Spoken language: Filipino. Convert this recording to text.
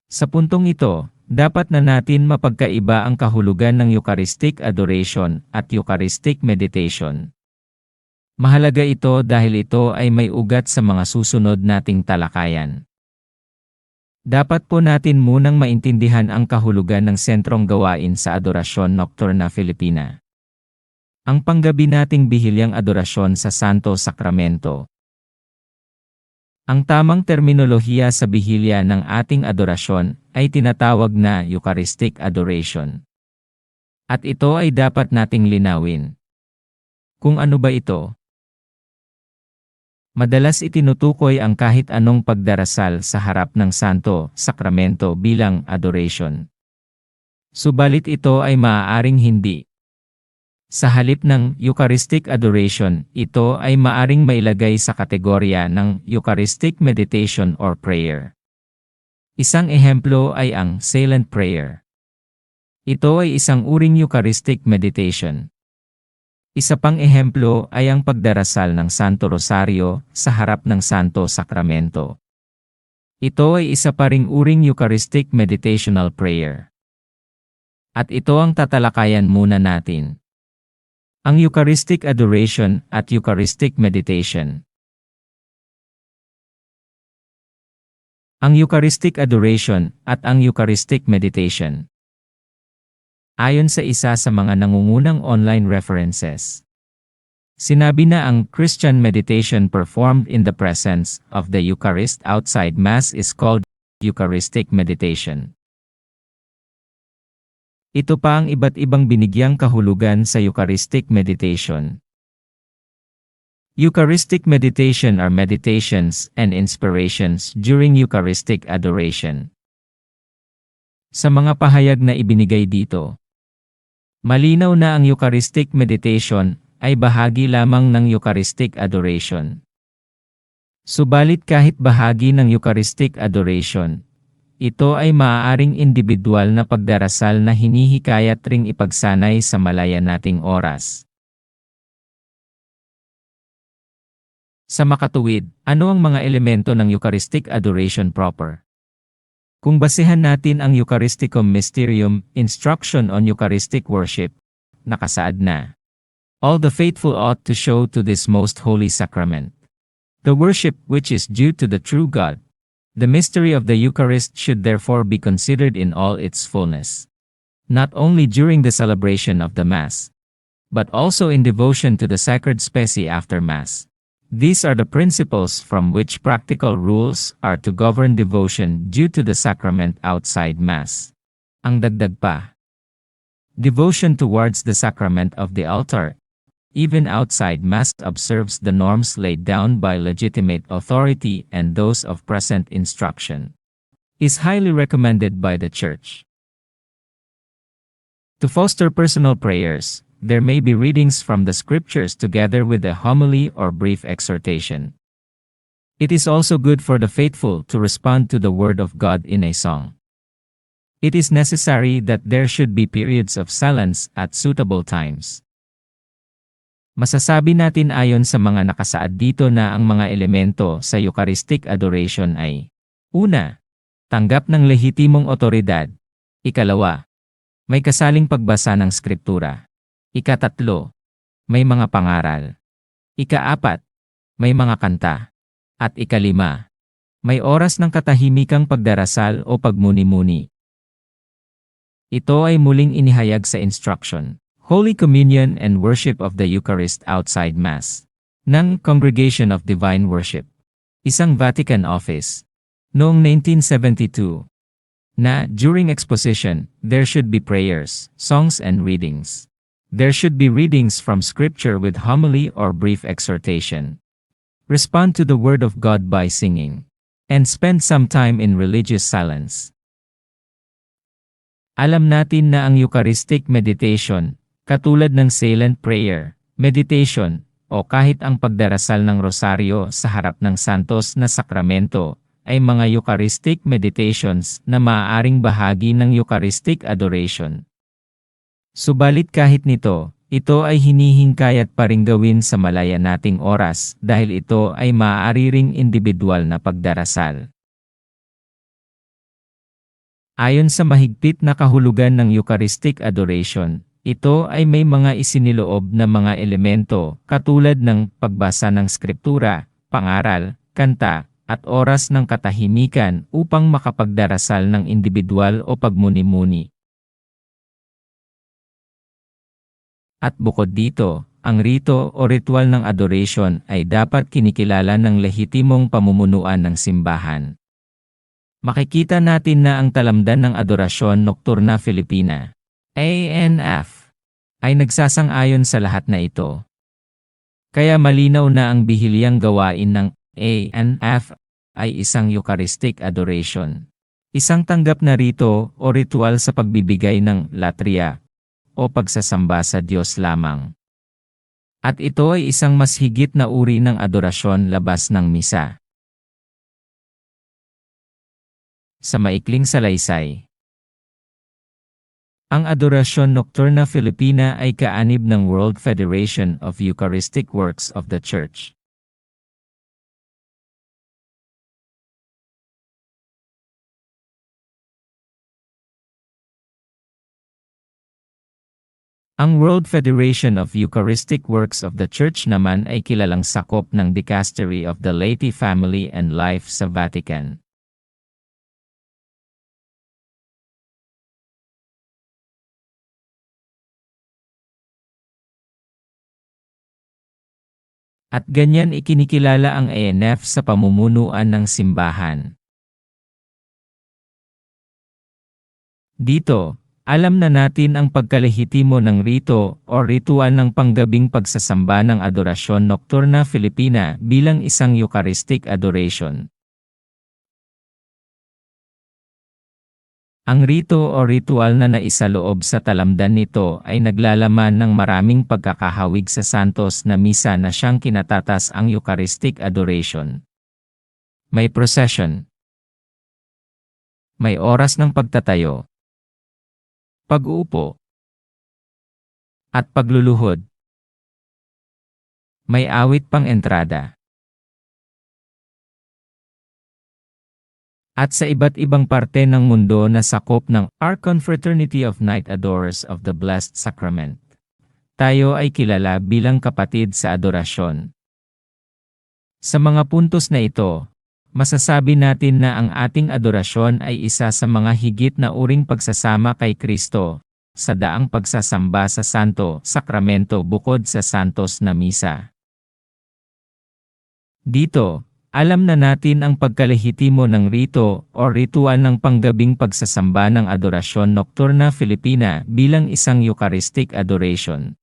Sa puntong ito, dapat na natin mapagkaiba ang kahulugan ng Eucharistic Adoration at Eucharistic Meditation. Mahalaga ito dahil ito ay may ugat sa mga susunod nating talakayan. Dapat po natin munang maintindihan ang kahulugan ng sentrong gawain sa Adorasyon Nocturna Filipina. Ang panggabi nating bihilyang adorasyon sa Santo Sakramento. Ang tamang terminolohiya sa bihilya ng ating adorasyon ay tinatawag na Eucharistic Adoration. At ito ay dapat nating linawin. Kung ano ba ito? Madalas itinutukoy ang kahit anong pagdarasal sa harap ng Santo Sakramento bilang adoration. Subalit ito ay maaaring hindi. Sa halip ng Eucharistic Adoration, ito ay maaring mailagay sa kategorya ng Eucharistic Meditation or Prayer. Isang ehemplo ay ang Silent Prayer. Ito ay isang uring Eucharistic Meditation. Isa pang ehemplo ay ang pagdarasal ng Santo Rosario sa harap ng Santo Sakramento. Ito ay isa pa ring uring Eucharistic Meditational Prayer. At ito ang tatalakayan muna natin. Ang Eucharistic Adoration at Eucharistic Meditation. Ang Eucharistic Adoration at ang Eucharistic Meditation. Ayon sa isa sa mga nangungunang online references, sinabi na ang Christian meditation performed in the presence of the Eucharist outside Mass is called Eucharistic meditation. Ito pa ang iba't ibang binigyang kahulugan sa Eucharistic meditation. Eucharistic meditation are meditations and inspirations during Eucharistic adoration. Sa mga pahayag na ibinigay dito, malinaw na ang Eucharistic meditation ay bahagi lamang ng Eucharistic adoration. Subalit kahit bahagi ng Eucharistic adoration, ito ay maaaring individual na pagdarasal na hinihikayat ring ipagsanay sa malaya nating oras. Sa makatuwid, ano ang mga elemento ng Eucharistic adoration proper? Kung basehan natin ang Eucharisticum Mysterium, Instruction on Eucharistic Worship, nakasaad na, all the faithful ought to show to this most holy sacrament the worship which is due to the true God. The mystery of the Eucharist should therefore be considered in all its fullness, not only during the celebration of the Mass, but also in devotion to the sacred specie after Mass. These are the principles from which practical rules are to govern devotion due to the sacrament outside Mass. Ang dagdag pa, devotion towards the sacrament of the altar, even outside Mass, observes the norms laid down by legitimate authority and those of present instruction, is highly recommended by the Church. To foster personal prayers, there may be readings from the scriptures together with a homily or brief exhortation. It is also good for the faithful to respond to the Word of God in a song. It is necessary that there should be periods of silence at suitable times. Masasabi natin ayon sa mga nakasaad dito na ang mga elemento sa Eucharistic Adoration ay: una, tanggap ng lehitimong otoridad. Ikalawa, may kasaling pagbasa ng Skriptura. Ikatatlo, may mga pangaral. Ikaapat, may mga kanta. At ikalima, may oras ng katahimikang pagdarasal o pagmuni-muni. Ito ay muling inihayag sa instruction, Holy Communion and Worship of the Eucharist outside Mass, ng Congregation of Divine Worship, isang Vatican office, noong 1972, na during exposition, there should be prayers, songs and readings. There should be readings from Scripture with homily or brief exhortation. Respond to the Word of God by singing. And spend some time in religious silence. Alam natin na ang Eucharistic meditation, katulad ng silent prayer, meditation, o kahit ang pagdarasal ng rosaryo sa harap ng santos na sakramento, ay mga Eucharistic meditations na maaaring bahagi ng Eucharistic adoration. Subalit kahit nito, ito ay hinihingkayat pa ring gawin sa malaya nating oras dahil ito ay maaari ring individual na pagdarasal. Ayon sa mahigpit na kahulugan ng Eucharistic Adoration, ito ay may mga isiniloob na mga elemento katulad ng pagbasa ng skriptura, pangaral, kanta, at oras ng katahimikan upang makapagdarasal ng individual o pagmuni-muni. At bukod dito, ang rito o ritual ng adoration ay dapat kinikilala ng lehitimong pamumunuan ng simbahan. Makikita natin na ang Talamdan ng Adorasyon Nocturna Filipina, ANF, ay nagsasang-ayon sa lahat na ito. Kaya malinaw na ang bihiliyang gawain ng ANF ay isang Eucharistic Adoration. Isang tanggap na rito o ritual sa pagbibigay ng latria o pagsasamba sa Diyos lamang. At ito ay isang mas higit na uri ng adorasyon labas ng misa. Sa maikling salaysay, ang Adorasyon Nocturna Filipina ay kaanib ng World Federation of Eucharistic Works of the Church. Ang World Federation of Eucharistic Works of the Church naman ay kilalang sakop ng Dicastery of the Laity Family and Life sa Vatican. At ganyan ikinikilala ang ANF sa pamumunuan ng simbahan. Dito, alam na natin ang pagkalehitimo ng rito o ritual ng panggabing pagsasamba ng Adorasyon Nocturna Filipina bilang isang Eucharistic Adoration. Ang rito o ritual na naisaloob sa talamdan nito ay naglalaman ng maraming pagkakahawig sa santos na misa na siyang kinatatas ang Eucharistic Adoration. May procession. May oras ng pagtatayo, pag-uupo, at pagluluhod. May awit pang entrada. At sa iba't ibang parte ng mundo na sakop ng Our Confraternity of Night Adorers of the Blessed Sacrament, tayo ay kilala bilang kapatid sa adorasyon. Sa mga puntos na ito, masasabi natin na ang ating adorasyon ay isa sa mga higit na uring pagsasama kay Kristo, sa daang pagsasamba sa Santo Sakramento bukod sa Santos na Misa. Dito, alam na natin ang pagkalehitimo ng rito o ritual ng panggabing pagsasamba ng Adorasyon Nocturna Filipina bilang isang Eucharistic Adoration.